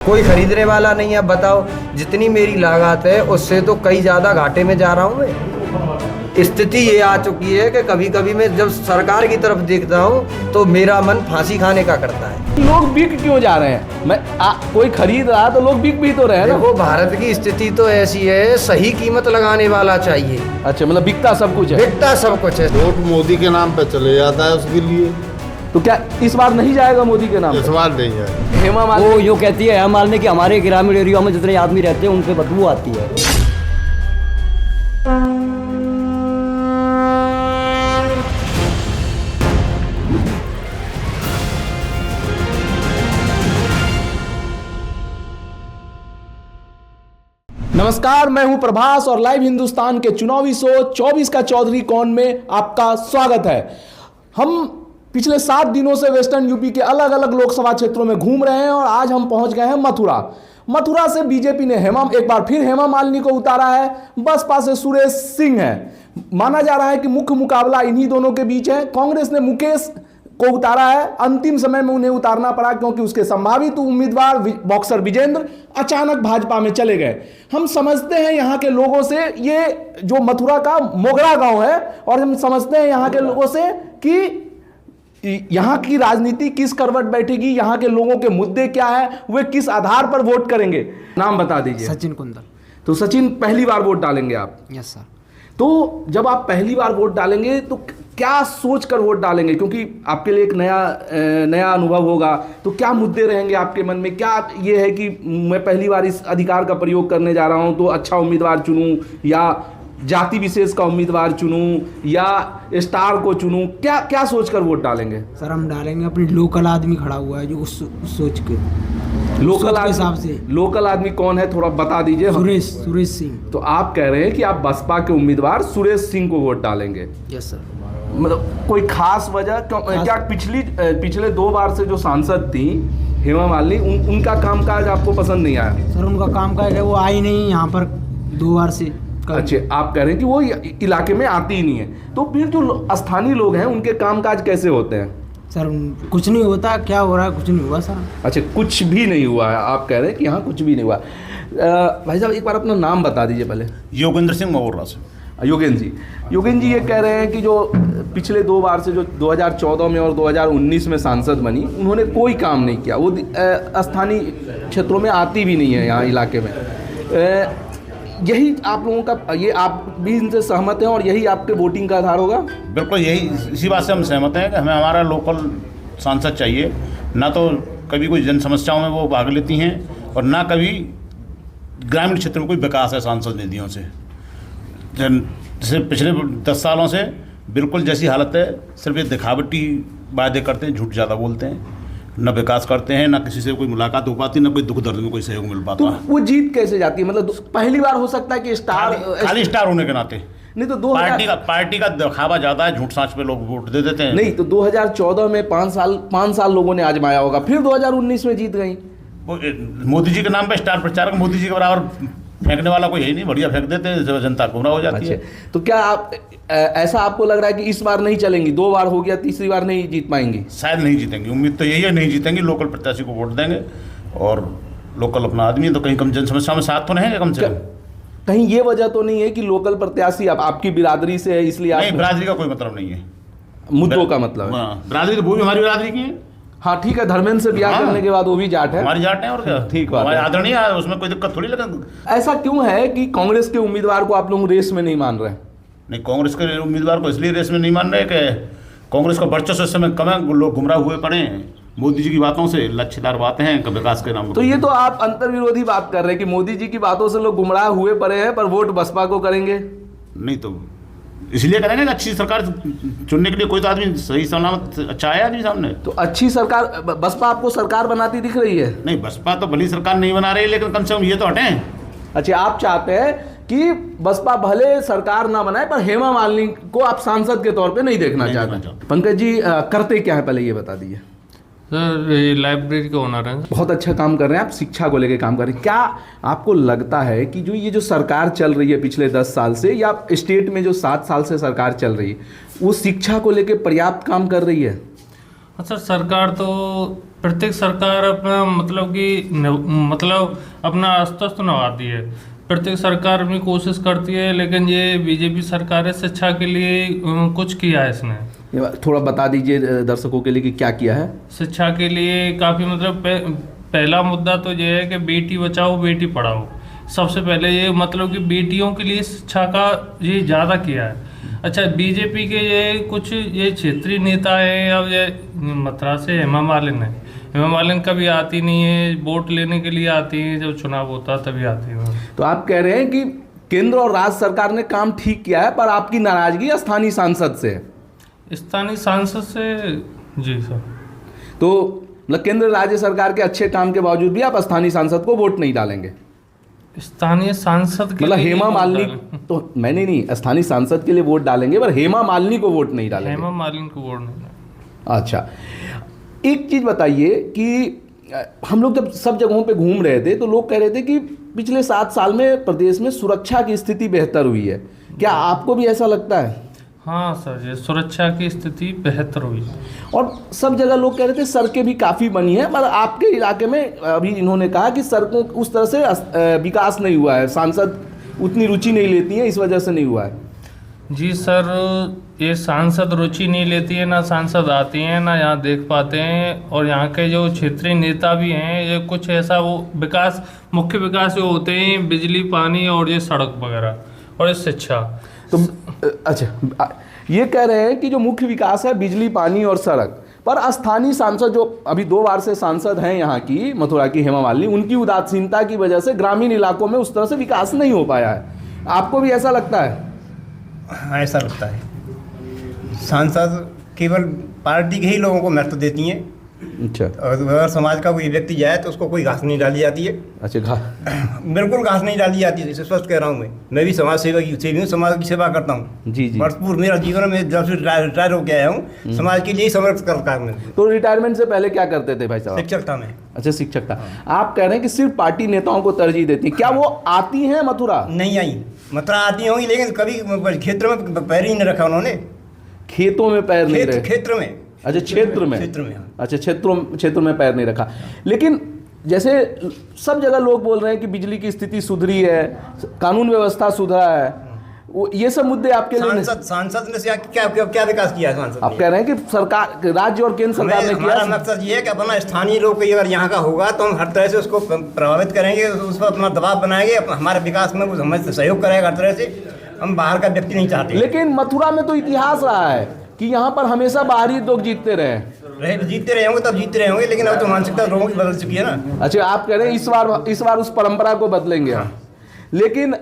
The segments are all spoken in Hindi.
कोई खरीदने वाला नहीं है। अब बताओ, जितनी मेरी लागत है उससे तो कई ज़्यादा घाटे में जा रहा हूँ मैं। स्थिति ये आ चुकी है कि कभी कभी मैं जब सरकार की तरफ देखता हूँ तो मेरा मन फांसी खाने का करता है। लोग बिक क्यों जा रहे हैं? कोई खरीद रहा तो लोग बिक भी तो रहे हैं ना। देखो, भारत की स्थिति तो ऐसी है, सही कीमत लगाने वाला चाहिए। अच्छा, मतलब बिकता सब कुछ है। बिकता सब कुछ है। वोट मोदी के नाम पे चले जाता है, उसके लिए तो क्या इस बार नहीं जाएगा मोदी के नाम? इस बार नहीं है। हेमा वो मालिनी यूँ कहती है हेमा मालिनी कि हमारे ग्रामीण एरिया में जितने आदमी रहते हैं उन पे बदबू आती है। नमस्कार, मैं हूं प्रभास और लाइव हिंदुस्तान के चुनावी शो 24 का चौधरी कौन में आपका स्वागत है। हम पिछले 7 दिनों से वेस्टर्न यूपी के अलग अलग लोकसभा क्षेत्रों में घूम रहे हैं और आज हम पहुंच गए हैं मथुरा से बीजेपी ने एक बार फिर हेमा मालिनी को उतारा है। बसपा से सुरेश सिंह है। माना जा रहा है कि मुख्य मुकाबला इन्हीं दोनों के बीच है। कांग्रेस ने मुकेश को उतारा है। अंतिम समय में उन्हें उतारना पड़ा क्योंकि उसके संभावित उम्मीदवार बॉक्सर विजेंद्र अचानक भाजपा में चले गए। हम समझते हैं यहाँ के लोगों से, ये जो मथुरा का मोगरा गांव है, और हम समझते हैं यहाँ के लोगों से कि यहाँ की राजनीति किस करवट बैठेगी, यहाँ के लोगों के मुद्दे क्या है, वे किस आधार पर वोट करेंगे। नाम बता दीजिए। सचिन कुंदल। तो सचिन, पहली बार वोट डालेंगे आप? Yes sir. तो जब आप पहली बार वोट डालेंगे तो क्या सोच कर वोट डालेंगे, क्योंकि आपके लिए एक नया अनुभव होगा, तो क्या मुद्दे रहेंगे आपके मन में? क्या ये है कि मैं पहली बार इस अधिकार का प्रयोग करने जा रहा हूं तो अच्छा उम्मीदवार चुनूं, या जाति विशेष का उम्मीदवार चुनूं, या स्टार को चुनूं? क्या सोच कर वोट डालेंगे? सर हम डालेंगे अपने लोकल आदमी खड़ा हुआ है जो उस सोच के लोकल के हिसाब से। लोकल आदमी कौन है, थोड़ा बता दीजिए। सुरेश सिंह। तो आप कह रहे हैं कि आप बसपा के उम्मीदवार सुरेश सिंह को वोट डालेंगे? Yes sir. मतलब कोई खास वजह क्या? पिछले 2 बार से जो सांसद थी हेमा मालिनी, उनका कामकाज आपको पसंद नहीं आया? सर उनका काम का है, वो आई नहीं यहाँ पर 2 बार से। अच्छा, आप कह रहे हैं कि वो इलाके में आती ही नहीं है, तो फिर जो स्थानीय लोग हैं उनके कामकाज कैसे होते हैं? सर कुछ नहीं होता। क्या हो रहा है? कुछ नहीं हुआ सर। अच्छा, कुछ भी नहीं हुआ है। आप कह रहे हैं कि यहाँ कुछ भी नहीं हुआ। भाई साहब, एक बार अपना नाम बता दीजिए पहले। योगेंद्र सिंह मवोरा से। योगेंद्र जी ये कह रहे हैं कि जो पिछले 2 बार से, जो 2014 में और 2019 में सांसद बनी, उन्होंने कोई काम नहीं किया। वो स्थानीय क्षेत्रों में आती भी नहीं है यहाँ इलाके में। यही आप लोगों का, ये आप भी इनसे सहमत हैं और यही आपके वोटिंग का आधार होगा? बिल्कुल, यही इसी बात से हम सहमत हैं कि हमें हमारा लोकल सांसद चाहिए। ना तो कभी कोई जन समस्याओं में वो भाग लेती हैं और ना कभी ग्रामीण क्षेत्र में कोई विकास है सांसद निधियों से। जैसे पिछले 10 सालों से बिल्कुल जैसी हालत है, सिर्फ ये दिखावटी वादे करते हैं, झूठ ज़्यादा बोलते हैं, न विकास करते हैं, ना किसी से कोई मुलाकात हो पाती, ना कोई दुख दर्द में कोई सहयोग मिल पाता। तो वो जीत कैसे जाती है? मतलब पहली बार हो सकता है कि खाली स्टार होने के नाते नहीं तो पार्टी का दिखावा ज़्यादा है, झूठ साँच पे लोग वोट दे देते हैं। नहीं तो 2014 में 5 साल लोगों ने आजमाया होगा, फिर 2019 में जीत गई। मोदी जी के नाम पे स्टार प्रचारक मोदी जी के बराबर फेंकने वाला कोई है ही नहीं। बढ़िया फेंक देते हैं, जनता गुमराह हो जाती है। तो क्या आप ऐसा आपको लग रहा है कि इस बार नहीं चलेंगी? 2 बार हो गया, तीसरी बार नहीं जीत पाएंगी? शायद नहीं जीतेंगे। उम्मीद तो यही है, नहीं जीतेंगे। लोकल प्रत्याशी को वोट देंगे और लोकल अपना आदमी है तो कहीं कम जन समस्या में साथ तो रहेंगे कम से कम। कहीं ये वजह तो नहीं है कि लोकल प्रत्याशी आपकी बिरादरी से है इसलिए? नहीं, बिरादरी का कोई मतलब नहीं है। मुद्दों का मतलब है? बिरादरी तो वो भी हमारी बिरादरी की है। हाँ ठीक है, धर्मेंद्र से ब्याह करने के बाद वो भी जाट है, हमारी जाट है। और क्या? ठीक बात है, आदरणीय है, उसमें कोई दिक्कत थोड़ी। लेकिन ऐसा क्यों है कि कांग्रेस के उम्मीदवार को आप लोग रेस में नहीं मान रहे? नहीं, कांग्रेस के उम्मीदवार को इसलिए रेस में नहीं मान रहे कि कांग्रेस का वर्चस्व इस समय कम है, लोग गुमराह हुए पड़े हैं मोदी जी की बातों से। लक्ष्यदार बातें हैं विकास के नाम पर। तो ये तो आप अंतर विरोधी बात कर रहे हैं कि मोदी जी की बातों से लोग गुमराह हुए पड़े हैं पर वोट बसपा को करेंगे। नहीं तो इसलिए करेंगे ना, अच्छी सरकार चुनने के लिए कोई तो आदमी सही सलामत अच्छा है आदमी सामने। तो अच्छी सरकार, बसपा आपको सरकार बनाती दिख रही है? नहीं, बसपा तो भली सरकार नहीं बना रही, लेकिन कम से कम ये तो हटें। अच्छा, आप चाहते हैं कि बसपा भले सरकार ना बनाए पर हेमा मालिनी को आप सांसद के तौर पे नहीं देखना चाहते? पंकज जी, करते क्या है पहले ये बता दीजिए। सर ये लाइब्रेरी के ओनर हैं। बहुत अच्छा काम कर रहे हैं आप, शिक्षा को लेकर काम कर रहे हैं। क्या आपको लगता है कि जो सरकार चल रही है पिछले 10 साल से, या स्टेट में जो 7 साल से सरकार चल रही है, वो शिक्षा को लेकर पर्याप्त काम कर रही है? सर सरकार तो प्रत्येक सरकार अपना मतलब अपना अस्तित्व निभाती है। प्रत्येक सरकार अपनी कोशिश करती है, लेकिन ये बीजेपी सरकार है शिक्षा के लिए कुछ किया है इसने। ये थोड़ा बता दीजिए दर्शकों के लिए कि क्या किया है। शिक्षा के लिए काफ़ी मतलब पहला मुद्दा तो ये है कि बेटी बचाओ बेटी पढ़ाओ। सबसे पहले ये मतलब कि बेटियों के लिए शिक्षा का ये ज़्यादा किया है। अच्छा, बीजेपी के ये कुछ ये क्षेत्रीय नेता है, अब ये मथुरा से हेमा मालिनी है। हेमा मालिनी कभी आती नहीं है, वोट लेने के लिए आती है, जब चुनाव होता है तभी आती है। तो आप कह रहे हैं कि केंद्र और राज्य सरकार ने काम ठीक किया है, पर आपकी नाराजगी स्थानीय सांसद से है। स्थानीय सांसद से? जी सर। तो मतलब केंद्र राज्य सरकार के अच्छे काम के बावजूद भी आप स्थानीय सांसद को वोट नहीं डालेंगे? स्थानीय सांसद के मतलब लिए हेमा वोट मालिनी डालें। तो मैंने नहीं, स्थानीय सांसद के लिए वोट डालेंगे पर हेमा मालिनी को वोट नहीं डालेंगे। हेमा मालिनी को वोट नहीं। अच्छा, एक चीज बताइए कि हम लोग जब सब जगहों पे घूम रहे थे तो लोग कह रहे थे कि पिछले 7 साल में प्रदेश में सुरक्षा की स्थिति बेहतर हुई है। क्या आपको भी ऐसा लगता है? हाँ सर, ये सुरक्षा की स्थिति बेहतर हुई। और सब जगह लोग कह रहे थे सड़कें भी काफ़ी बनी हैं, पर आपके इलाके में अभी इन्होंने कहा कि सड़कों उस तरह से विकास नहीं हुआ है, सांसद उतनी रुचि नहीं लेती हैं, इस वजह से नहीं हुआ है। जी सर, ये सांसद रुचि नहीं लेती है, ना सांसद आती हैं, ना यहाँ देख पाते हैं। और यहाँ के जो क्षेत्रीय नेता भी हैं, ये कुछ ऐसा वो विकास, मुख्य विकास जो होते हैं बिजली, पानी और ये सड़क वगैरह और ये शिक्षा। तो अच्छा, ये कह रहे हैं कि जो मुख्य विकास है बिजली, पानी और सड़क, पर स्थानीय सांसद जो अभी 2 बार से सांसद हैं यहाँ की मथुरा की हेमा मालिनी, उनकी उदासीनता की वजह से ग्रामीण इलाकों में उस तरह से विकास नहीं हो पाया है। आपको भी ऐसा लगता है? हाँ, ऐसा लगता है। सांसद केवल पार्टी के ही लोगों को महत्व देती हैं। अच्छा, और अगर समाज का कोई व्यक्ति जाए तो उसको कोई घास नहीं डाली जाती है। अच्छा, बिल्कुल घास नहीं डाली जाती है, इसे स्पष्ट कह रहा हूँ। मैं भी समाज सेवी हूँ, समाज की सेवा करता हूँ। जी जी। भरपूर मेरा जीवन में जब से रिटायर होकर आया हूँ, समाज के लिए ही समर्पित करता हूँ। तो रिटायरमेंट से पहले क्या करते थे भाई साहब? शिक्षक था मैं। अच्छा, शिक्षक था। आप कह रहे हैं कि सिर्फ पार्टी नेताओं को तरजीह देती हैं, क्या वो आती हैं मथुरा? नहीं आई, मथुरा आती होंगी, लेकिन कभी क्षेत्र में पैर ही नहीं रखा उन्होंने। खेतों में पैर नहीं रखे? क्षेत्र में। अच्छा, क्षेत्र में। अच्छा, क्षेत्र में पैर नहीं रखा। लेकिन जैसे सब जगह लोग बोल रहे हैं कि बिजली की स्थिति सुधरी है, कानून व्यवस्था सुधरा है, वो ये सब मुद्दे आपके लिए सांसद ने क्या विकास किया है? सांसद आप कह रहे हैं कि सरकार, राज्य और केंद्र सरकार ने किया। हमारा मकसद ये है कि अपना स्थानीय लोग अगर यहाँ का होगा तो हम हर तरह से उसको प्रभावित करेंगे, उस पर अपना दबाव बनाएंगे, हमारे विकास में वो हमें सहयोग करेगा हर तरह से। हम बाहर का व्यक्ति नहीं चाहते। लेकिन मथुरा में तो इतिहास रहा है कि यहाँ पर हमेशा बाहरी लोग जीतते जीतते रहे होंगे, तब जीतते रहे होंगे, लेकिन अब तो मानसिकता लोगों की बदल चुकी है ना। अच्छा, आप कह रहे हैं इस बार उस परंपरा को बदलेंगे। लेकिन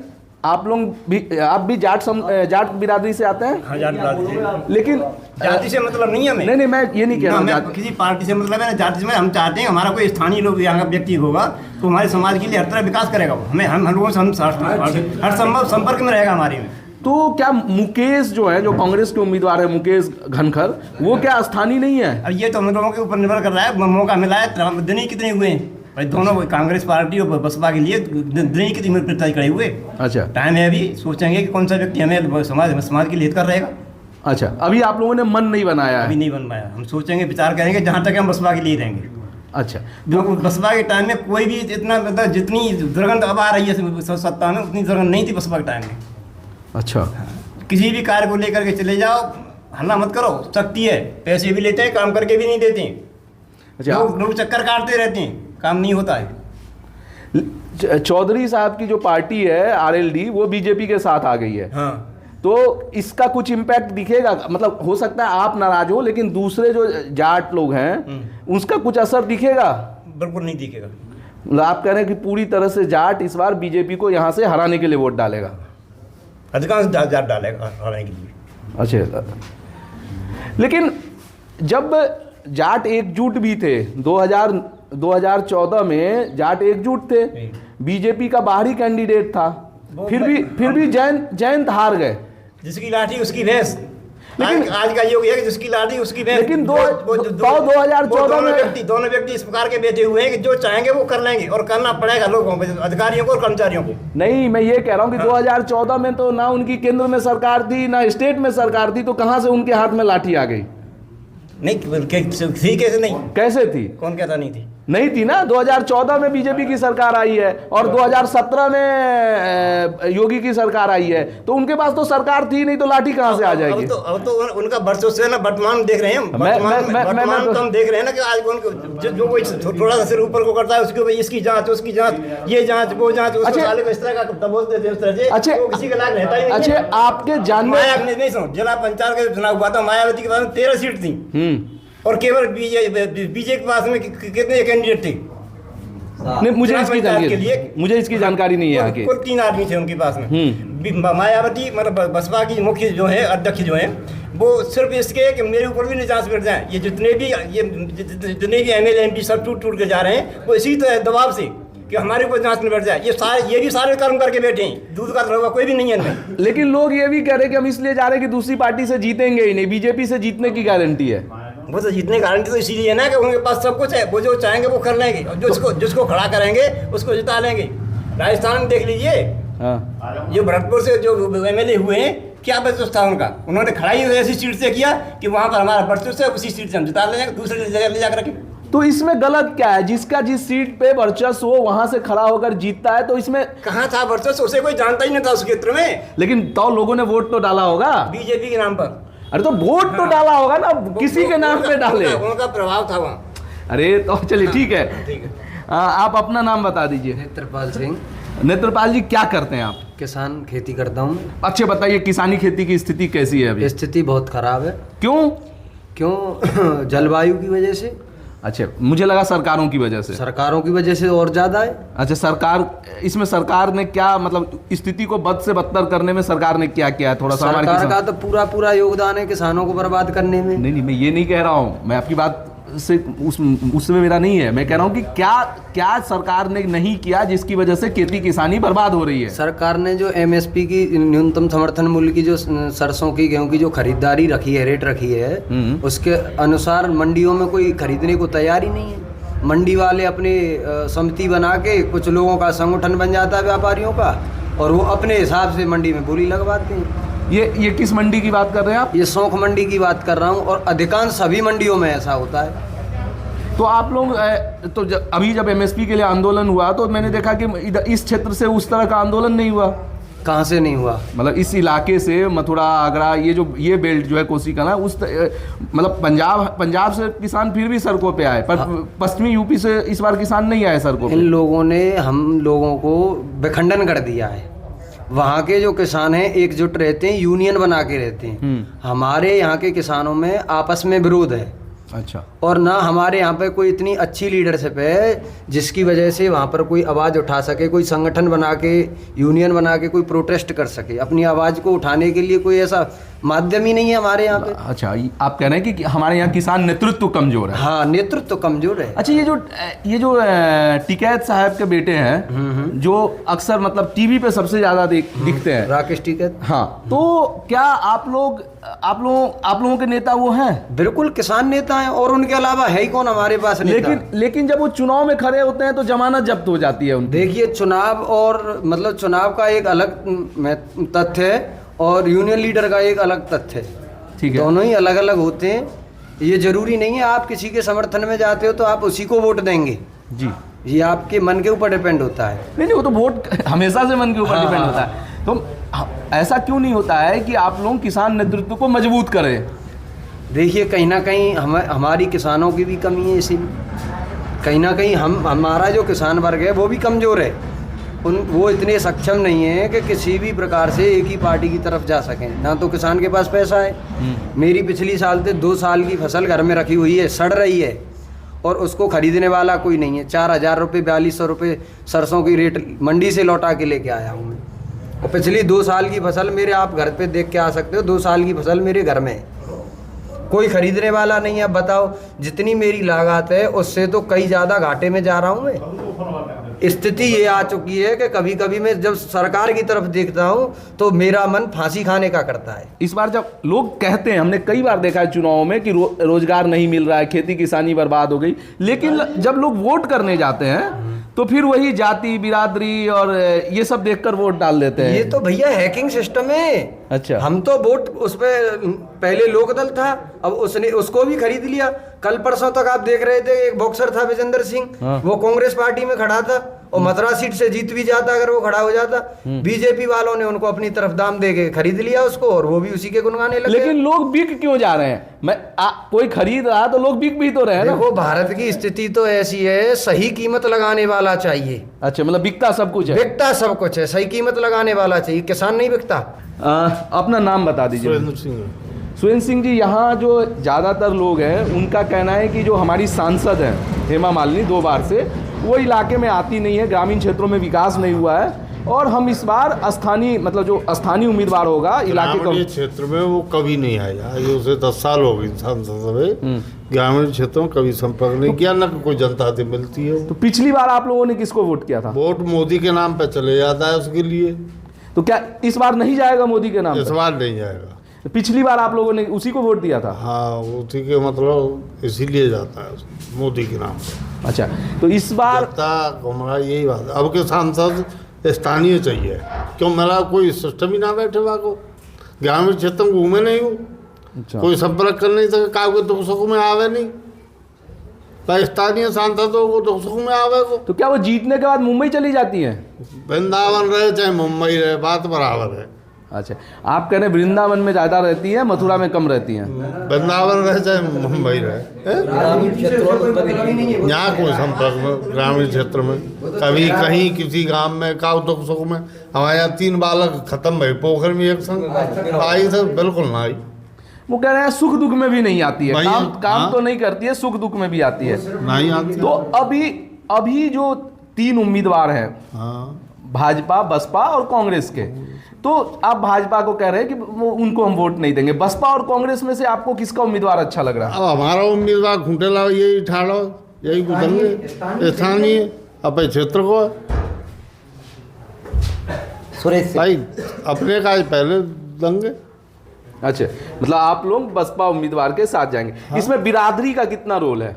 आप भी जाट बिरादरी से आते हैं? हाँ, जाट बिरादरी से। लेकिन जाति से मतलब नहीं है हमें। नहीं, मैं ये नहीं कह रहा हूँ किसी पार्टी से मतलब है, जाति से हम चाहते हैं हमारा कोई स्थानीय लोग यहाँ का व्यक्ति होगा तो हमारे समाज के लिए हर तरह विकास करेगा। हमें हम लोगों से हर संभव संपर्क में रहेगा हमारे में। तो क्या मुकेश जो है, जो कांग्रेस के उम्मीदवार है मुकेश घनखर, वो क्या स्थानीय नहीं है? अब ये तो हम लोगों के ऊपर निर्भर कर रहा है। मौका मिला है, दिन ही कितने हुए हैं भाई, दोनों कांग्रेस पार्टी और बसपा के लिए दिन ही कितनी प्रतियोगिता खड़े हुए। अच्छा, टाइम है, अभी सोचेंगे कि कौन सा व्यक्ति हमें समाज के लिए हित कर रहेगा। अच्छा, अभी आप लोगों ने मन नहीं बनाया है? अभी नहीं बन पाया। हम सोचेंगे, विचार करेंगे, जहाँ तक हम बसपा के लिए रहेंगे। अच्छा, जो बसपा के टाइम में कोई भी इतना मतलब जितनी दुर्गंध अब आ रही है सत्ता में, उतनी दुर्गंध नहीं थी बसपा के टाइम में। अच्छा, किसी भी कार्य को लेकर के चले जाओ, हल्ला मत करो, शक्ति है, पैसे भी लेते हैं, काम करके भी नहीं देते हैं। अच्छा, लोग चक्कर काटते रहते हैं, काम नहीं होता है। चौधरी साहब की जो पार्टी है आरएलडी, वो बीजेपी के साथ आ गई है। हाँ, तो इसका कुछ इम्पैक्ट दिखेगा? मतलब हो सकता है आप नाराज हो, लेकिन दूसरे जो जाट लोग हैं उसका कुछ असर दिखेगा? बिल्कुल नहीं दिखेगा। मतलब आप कह रहे हैं कि पूरी तरह से जाट इस बार बीजेपी को यहाँ से हराने के लिए वोट डालेगा? अधिकांश जाट डालेगा हराने के लिए। अच्छा, लेकिन जब जाट एकजुट भी थे 2014 में, जाट एकजुट थे, बीजेपी का बाहरी कैंडिडेट था, फिर भी जयंत हार गए। जिसकी लाठी उसकी भैंस। लेकिन आज का युग है कि जिसकी लाठी उसकी भैंस। लेकिन 2014 में दोनों व्यक्ति इस प्रकार के बैठे हुए हैं कि जो चाहेंगे वो कर लेंगे, और करना पड़ेगा लोगों को, अधिकारियों को और कर्मचारियों को। नहीं, मैं ये कह रहा हूँ कि 2014 में तो ना उनकी केंद्र में सरकार थी, ना स्टेट में सरकार थी, तो कहाँ से उनके हाथ में लाठी आ गई? नहीं थी कैसे नहीं, कैसे थी? कौन कहता नहीं थी? नहीं थी ना। 2014 में बीजेपी की सरकार आई है और 2017 में योगी की सरकार आई है, तो उनके पास तो सरकार थी नहीं, तो लाठी कहां से आ जाएगी? अब तो उनका वर्षों से ना वर्तमान देख रहे हैं हम, वर्तमान तो हम देख रहे हैं ना कि आज उनको जो कोई थोड़ा सा सिर ऊपर को करता है उसके ऊपर इसकी जांच, उसकी जांच, ये जांच, वो जांच, उसको साले को इस तरह का दबोच देते हैं उस तरह से। अच्छा, वो किसी का लायक रहता ही नहीं। अच्छा, आपके जानने माया नहीं सुनो, जिला पंचायत का चुनाव हुआ था, मायावती के पास में 13 सीट थी और केवल बीजेपी के पास में कितने कैंडिडेट थे? नहीं, मुझे इसकी जानकारी नहीं है। आगे कुल 3 आदमी थे उनके पास में। मायावती मतलब बसपा की मुख्य जो है अध्यक्ष जो है, वो सिर्फ इसके कि मेरे ऊपर भी नहीं जांच बैठ जाए। ये जितने भी एमएलए एमपी सब टूट के जा रहे हैं, वो इसी दबाव से कि हमारे ऊपर जांच में बैठ जाए। ये भी सारे कर्म करके बैठे हैं, दूध का तरवा कोई भी नहीं है इनमें। लेकिन लोग ये भी कह रहे हैं कि हम इसलिए जा रहे हैं कि दूसरी पार्टी से जीतेंगे ही नहीं, बीजेपी से जीतने की गारंटी है। वो तो जीतने गारंटी तो इसीलिए है ना कि उनके पास सब कुछ है, वो जो चाहेंगे वो कर लेंगे और जिसको खड़ा करेंगे उसको जिता लेंगे। राजस्थान में देख लीजिए, ये भरतपुर से जो एमएलए हुए हैं, क्या वर्चस्व था उनका? उन्होंने खड़ा ही ऐसी सीट से किया कि वहां पर हमारा वर्चस्व है, उसी सीट से हम जिता ले जाएंगे, दूसरी जगह ले जाकर रखें। तो इसमें गलत क्या है? जिसका जिस सीट पे वर्चस्व हो वहां से खड़ा होकर जीतता है, तो इसमें कहाँ था वर्चस्व? उसे कोई जानता ही नहीं था उस क्षेत्र में। लेकिन तो लोगों ने वोट तो डाला होगा बीजेपी के नाम पर। अरे तो वोट तो डाला होगा ना, किसी के नाम पे डाले। उनका प्रभाव था वहाँ। अरे तो चलिए, ठीक है। आप अपना नाम बता दीजिए। नेत्रपाल सिंह। नेत्रपाल जी, क्या करते हैं आप? किसान, खेती करता हूँ। अच्छे बताइए, किसानी खेती की स्थिति कैसी है अभी? स्थिति बहुत खराब है। क्यों? जलवायु की वजह से। अच्छा, मुझे लगा सरकारों की वजह से। सरकारों की वजह से और ज्यादा है। अच्छा, सरकार ने क्या, मतलब स्थिति को बद से बदतर करने में सरकार ने क्या किया है? थोड़ा सा सरकार का तो पूरा योगदान है किसानों को बर्बाद करने में। नहीं, मैं ये नहीं कह रहा हूँ, मैं आपकी बात से उसमें मेरा नहीं है। मैं कह रहा हूँ कि क्या सरकार ने नहीं किया जिसकी वजह से खेती किसानी बर्बाद हो रही है? सरकार ने जो एमएसपी की, न्यूनतम समर्थन मूल्य की, जो सरसों की, गेहूं की जो खरीदारी रखी है, रेट रखी है, उसके अनुसार मंडियों में कोई खरीदने को तैयार ही नहीं है। मंडी वाले अपनी समिति बना के, कुछ लोगों का संगठन बन जाता है व्यापारियों का, और वो अपने हिसाब से मंडी में बोली लगवाते हैं। ये किस मंडी की बात कर रहे हैं आप? ये सौंख मंडी की बात कर रहा हूँ, और अधिकांश सभी मंडियों में ऐसा होता है। तो आप लोग तो अभी जब एमएसपी के लिए आंदोलन हुआ, तो मैंने देखा कि इस क्षेत्र से उस तरह का आंदोलन नहीं हुआ। कहाँ से नहीं हुआ? मतलब इस इलाके से, मथुरा, आगरा, ये बेल्ट जो है कोसीकाना, मतलब पंजाब से किसान फिर भी सड़कों पे आए, पर पश्चिमी यूपी से इस बार किसान नहीं आए सड़कों पे। इन लोगों ने हम लोगों को विखंडन कर दिया है। वहाँ के जो किसान हैं एकजुट रहते हैं, यूनियन बना के रहते हैं। हमारे यहाँ के किसानों में आपस में विरोध है। अच्छा। और ना हमारे यहाँ पे कोई इतनी अच्छी लीडरशिप है जिसकी वजह से वहाँ पर कोई आवाज़ उठा सके, कोई संगठन बना के, यूनियन बना के कोई प्रोटेस्ट कर सके। अपनी आवाज़ को उठाने के लिए कोई ऐसा माध्यम ही नहीं है हमारे यहाँ पे। अच्छा, आप कह रहे हैं कि हमारे यहाँ किसान नेतृत्व कमजोर है? हाँ, नेतृत्व कमजोर है। अच्छा, ये जो टिकैत साहब के बेटे हैं, जो अक्सर मतलब टीवी पे सबसे ज्यादा दिखते हैं, राकेश टिकैत। हाँ, तो क्या आप लोगों के नेता वो हैं? बिल्कुल किसान नेता हैं, और उनके अलावा है ही कौन हमारे पास नेता? लेकिन जब वो चुनाव में खड़े होते हैं तो जमानत जब्त हो जाती है उनकी। देखिए, चुनाव और मतलब चुनाव का एक अलग तथ्य है और यूनियन लीडर का एक अलग तथ्य है। ठीक है, दोनों ही अलग अलग होते हैं। ये जरूरी नहीं है आप किसी के समर्थन में जाते हो तो आप उसी को वोट देंगे जी। ये आपके मन के ऊपर डिपेंड होता है। नहीं, वो तो वोट हमेशा से मन के ऊपर डिपेंड होता है। तो ऐसा क्यों नहीं होता है कि आप लोग किसान नेतृत्व को मजबूत करें? देखिए, कहीं ना कहीं हमारी किसानों की भी कमी है, इसीलिए कहीं ना कहीं हमारा जो किसान वर्ग है वो भी कमज़ोर है। वो इतने सक्षम नहीं है कि किसी भी प्रकार से एक ही पार्टी की तरफ जा सकें। ना तो किसान के पास पैसा है। मेरी पिछली साल से 2 साल की फसल घर में रखी हुई है, सड़ रही है, और उसको खरीदने वाला कोई नहीं है। 4000 रुपये, 4200 रुपये सरसों की रेट मंडी से लौटा के लेके आया हूँ मैं। और पिछली 2 साल की फसल मेरे, आप घर पे देख के आ सकते हो, 2 साल की फसल मेरे घर में है, कोई खरीदने वाला नहीं है। अब बताओ, जितनी मेरी लागत है उससे तो कई ज़्यादा घाटे में जा रहा हूँ मैं। स्थिति ये आ चुकी है कि कभी कभी मैं जब सरकार की तरफ देखता हूँ तो मेरा मन फांसी खाने का करता है। इस बार जब लोग कहते हैं, हमने कई बार देखा है चुनाव में कि रोजगार नहीं मिल रहा है, खेती किसानी बर्बाद हो गई, लेकिन जब लोग वोट करने जाते हैं तो फिर वही जाति बिरादरी और ये सब देखकर वोट डाल देते हैं। ये तो भैया हैकिंग सिस्टम है। अच्छा। हम तो वोट उस पे पहले लोकदल था, अब उसने उसको भी खरीद लिया। कल परसों तक आप देख रहे थे एक बॉक्सर था विजेंद्र सिंह, हाँ। वो कांग्रेस पार्टी में खड़ा था और मथुरा सीट से जीत भी जाता अगर वो खड़ा हो जाता। बीजेपी वालों ने उनको अपनी तरफ दाम दे के खरीद लिया उसको, और वो भी उसी के गुनगाने लगे। लेकिन लोग बिक क्यों जा रहे हैं? कोई खरीद रहा तो लोग बिक भी तो रहे हैं ना। देखो भारत की स्थिति तो ऐसी है, सही कीमत लगाने वाला चाहिए। अच्छा, मतलब बिकता सब कुछ है। बिकता सब कुछ है, सही कीमत लगाने वाला चाहिए। किसान नहीं बिकता। अपना नाम बता दीजिए। सुरेंद्र सिंह। सुरेंद्र सिंह जी, यहाँ जो ज़्यादातर लोग हैं उनका कहना है कि जो हमारी सांसद हैं हेमा मालिनी 2 बार से, वो इलाके में आती नहीं है, ग्रामीण क्षेत्रों में विकास नहीं हुआ है, और हम इस बार स्थानीय मतलब जो स्थानीय उम्मीदवार होगा इलाके ग्रामीण क्षेत्र में वो कभी नहीं आया। ये उसे 10 साल हो गए सांसद में, ग्रामीण क्षेत्रों में कभी संपर्क नहीं किया, न कोई जनता से मिलती है। तो पिछली बार आप लोगों ने किसको वोट किया था? वोट मोदी के नाम पे चले जाता है उसके लिए। तो क्या इस बार नहीं जाएगा मोदी के नाम इस पे? बार नहीं जाएगा। पिछली बार आप लोगों ने उसी को वोट दिया था? हाँ, उसी के मतलब इसीलिए जाता है मोदी के नाम पे। अच्छा, तो इस बार हमारा यही बात है। अब के सांसद स्थानीय चाहिए, क्यों मेरा कोई सिस्टम ही ना बैठे वहाँ को, ग्रामीण क्षेत्र में घूमे नहीं हूँ। अच्छा। कोई संपर्क कर नहीं सके, का दुख सुख में आवे नहीं, तो स्थानीय सांसदों को दुख सुख में आवे को। तो क्या वो जीतने के बाद मुंबई चली जाती हैं? वृंदावन रहे चाहे मुंबई रहे, बात बराबर है। अच्छा, आप कह रहे हैं वृंदावन में ज़्यादा रहती हैं, मथुरा में कम रहती हैं। वृंदावन रहे चाहे मुंबई रहे, ग्रामीण क्षेत्रों में कभी नहीं है। यहाँ कोई संपर्क में ग्रामीण क्षेत्र में कभी कहीं किसी गांव में का दुख सुख में। हमारे यहाँ 3 बालक खत्म भई पोखर में एक संग आई सब बिल्कुल ना आई। वो कह रहे हैं सुख दुख में भी नहीं आती है, भाई, काम हाँ। तो नहीं करती है, सुख दुख में भी आती है। नहीं आती। तो अभी जो 3 उम्मीदवार हैं, हाँ, भाजपा, बसपा और कांग्रेस के, तो आप भाजपा को कह रहे हैं कि वो उनको हम वोट नहीं देंगे। बसपा और कांग्रेस में से आपको किसका उम्मीदवार अच्छा लग रहा है? अब हमारा उम्मीदवार खूंटेला यही ठाड़ो, यही देंगे स्थानीय अपने क्षेत्र को। सुरेश भाई अपने का ही पहले देंगे। अच्छा, मतलब आप लोग बसपा उम्मीदवार के साथ जाएंगे। हाँ। इसमें बिरादरी का कितना रोल है?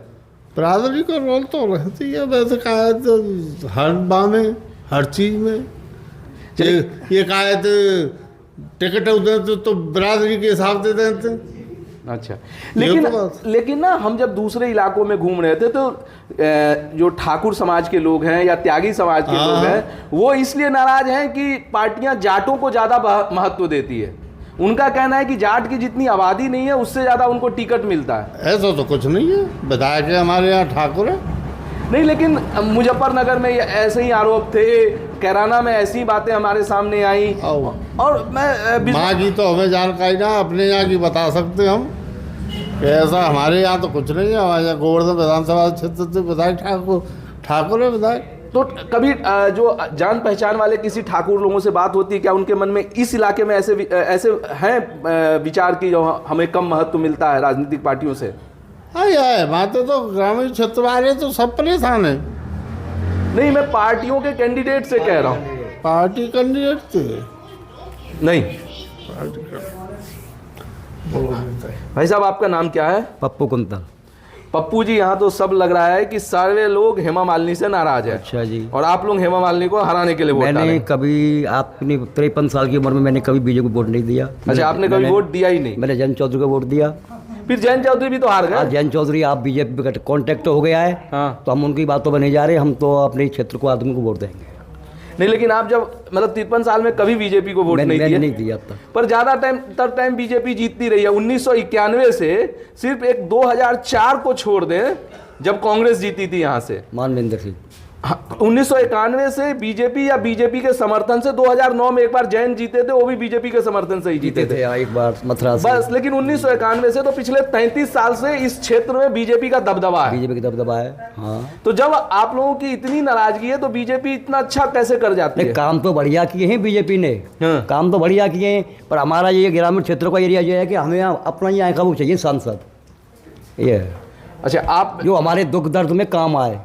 बिरादरी का रोल तो रहती है, वैसे कहा है तो हर बात में, हर चीज में। ये कहा है तो टिकट देते तो बिरादरी के हिसाब से देते। अच्छा, तो लेकिन ना हम जब दूसरे इलाकों में घूम रहे थे तो जो ठाकुर समाज के लोग हैं या त्यागी समाज के लोग हैं, वो इसलिए नाराज हैं कि पार्टियां जाटों को ज्यादा महत्व देती है। उनका कहना है कि जाट की जितनी आबादी नहीं है उससे ज्यादा उनको टिकट मिलता है। ऐसा तो कुछ नहीं है, विधायक है हमारे यहाँ ठाकुर है। नहीं, लेकिन मुजफ्फरनगर में ऐसे ही आरोप थे, कैराना में ऐसी बातें हमारे सामने आई। और मैं माँ की तो हमें जानकारी ना, अपने यहाँ की बता सकते हम। ऐसा हमारे यहाँ तो कुछ नहीं है। हमारे यहाँ गोवर्धन विधानसभा क्षेत्र से विधायक ठाकुर है विधायक। तो कभी जो जान पहचान वाले किसी ठाकुर लोगों से बात होती है क्या? उनके मन में इस इलाके में ऐसे हैं विचार की जो हमें कम महत्व मिलता है राजनीतिक पार्टियों से? हाँ, बातें तो ग्रामीण क्षेत्र वाले तो सब परेशान है। नहीं, मैं पार्टियों के कैंडिडेट से कह रहा हूँ। पार्टी कैंडिडेट थे नहीं भाई साहब, आपका नाम क्या है? पप्पू कुंतल। पप्पू जी, यहाँ तो सब लग रहा है कि सारे लोग हेमा मालिनी से नाराज है। अच्छा जी। और आप लोग हेमा मालिनी को हराने के लिए वोट मैंने डाले। कभी अपनी 53 साल की उम्र में मैंने कभी बीजेपी को वोट नहीं दिया। अच्छा, आपने कभी वोट दिया ही नहीं? मैंने जयंत चौधरी को वोट दिया। फिर जयंत चौधरी भी तो हार गए। जयंत चौधरी आप बीजेपी का कॉन्टेक्ट हो गया है। हाँ। तो हम उनकी बातों पर नहीं जा रहे, हम तो अपने क्षेत्र को आदमी को वोट देंगे। नहीं, लेकिन आप जब मतलब 53 साल में कभी बीजेपी को वोट नहीं दिया? नहीं दिया तब। पर ज्यादा टाइम बीजेपी जीतती रही है। 1991 से सिर्फ एक 2004 को छोड़ दें जब कांग्रेस जीती थी यहाँ से, मानवेंद्र सिंह। 1991 से बीजेपी या बीजेपी के समर्थन से 2009 में एक बार जैन जीते थे, वो भी बीजेपी के समर्थन से ही जीते थे एक बार मथुरा से। बस। लेकिन 1991 से तो पिछले 33 साल से इस क्षेत्र में बीजेपी का दबदबा है। बीजेपी की दबदबा है। हाँ। तो जब आप लोगों की इतनी नाराजगी है तो बीजेपी इतना अच्छा कैसे कर जाती है? काम तो बढ़िया किए हैं बीजेपी ने। हाँ। काम तो बढ़िया किए हैं, पर हमारा ये ग्रामीण क्षेत्र का एरिया ये है कि हमें अपना ही यहाँ का वो चाहिए सांसद। ये है। अच्छा, आप जो हमारे दुख दर्द में काम आए।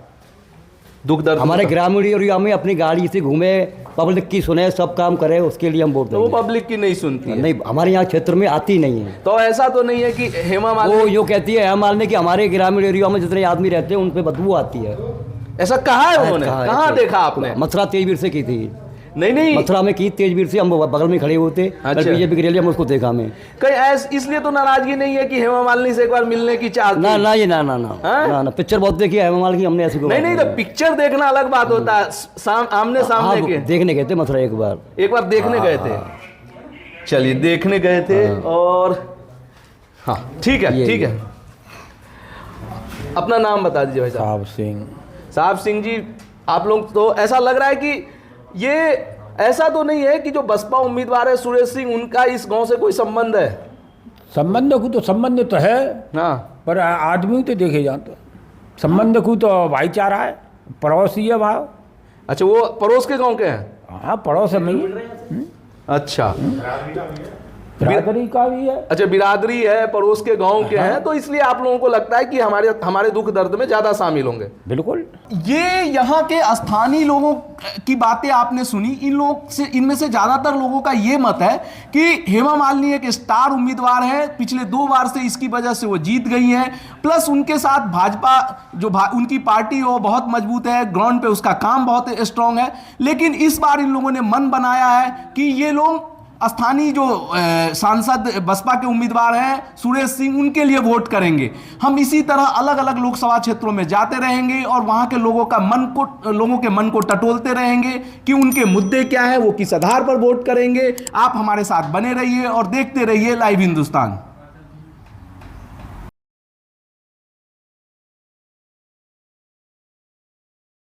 दुख दर्द हमारे ग्रामीण एरिया में अपनी गाड़ी से घूमे, पब्लिक की सुने, सब काम करे, उसके लिए हम वोट तो वो देंगे। पब्लिक की नहीं सुनती है। नहीं, हमारे यहाँ क्षेत्र में आती नहीं है। तो ऐसा तो नहीं है कि हेमा वो मालिनी यो कहती है हेमा मालिनी कि हमारे ग्रामीण एरिया में जितने आदमी रहते हैं उन पे बदबू आती है। ऐसा कहा है उन्होंने? कहा है, कहाँ देखा आपने? मथुरा तेजवीर से की थी, नहीं नहीं, मथुरा में की तेजवीर से, हम बगल में खड़े हुए थे, अच्छा। बीजेपी की रैली हम उसको देखा हमें। कहीं इसलिए तो नाराजगी नहीं है कि हेमा मालिनी से एक बार मिलने की चाहती? ना ना ये ना ना ना हाँ? ना ना, पिक्चर बहुत देखी है हेमा मालिनी की हमने, ऐसी कोई नहीं बात नहीं, तो पिक्चर देखना अलग बात होता है, आमने सामने हाँ, के। देखने गए थे मथुरा एक बार। एक बार देखने गए थे, चलिए देखने गए थे, और हाँ ठीक है ये- ठीक है। अपना नाम बता दीजिए भाई साहब। साहब सिंह जी, आप लोग तो ऐसा लग रहा है कि ये ऐसा तो नहीं है कि जो बसपा उम्मीदवार है सुरेश सिंह, उनका इस गांव से कोई संबंध है? संबंध को तो संबंध तो है, हाँ, पर आदमी तो देखे जाते, संबंध को तो भाईचारा है, पड़ोसी है भाव। अच्छा, वो पड़ोस के गांव के हैं? हाँ, पड़ोस में ही, अच्छा, बिरादरी का भी है। अच्छा, बिरादरी है, पड़ोस के गांव के हैं, तो इसलिए आप लोगों को लगता है कि हमारे दुख दर्द में ज्यादा शामिल होंगे। बिल्कुल। ये यहाँ के स्थानीय लोगों की बातें आपने सुनी, इनमें से ज्यादातर लोगों का ये मत है कि हेमा मालिनी एक स्टार उम्मीदवार है, पिछले 2 बार से इसकी वजह से वो जीत गई हैं, प्लस उनके साथ भाजपा उनकी पार्टी वो बहुत मजबूत है, ग्राउंड पे उसका काम बहुत स्ट्रांग है। लेकिन इस बार इन लोगों ने मन बनाया है कि ये लोग स्थानीय जो सांसद बसपा के उम्मीदवार हैं सुरेश सिंह, उनके लिए वोट करेंगे। हम इसी तरह अलग अलग लोकसभा क्षेत्रों में जाते रहेंगे और वहां के लोगों के मन को टटोलते रहेंगे कि उनके मुद्दे क्या है, वो किस आधार पर वोट करेंगे। आप हमारे साथ बने रहिए और देखते रहिए लाइव हिंदुस्तान।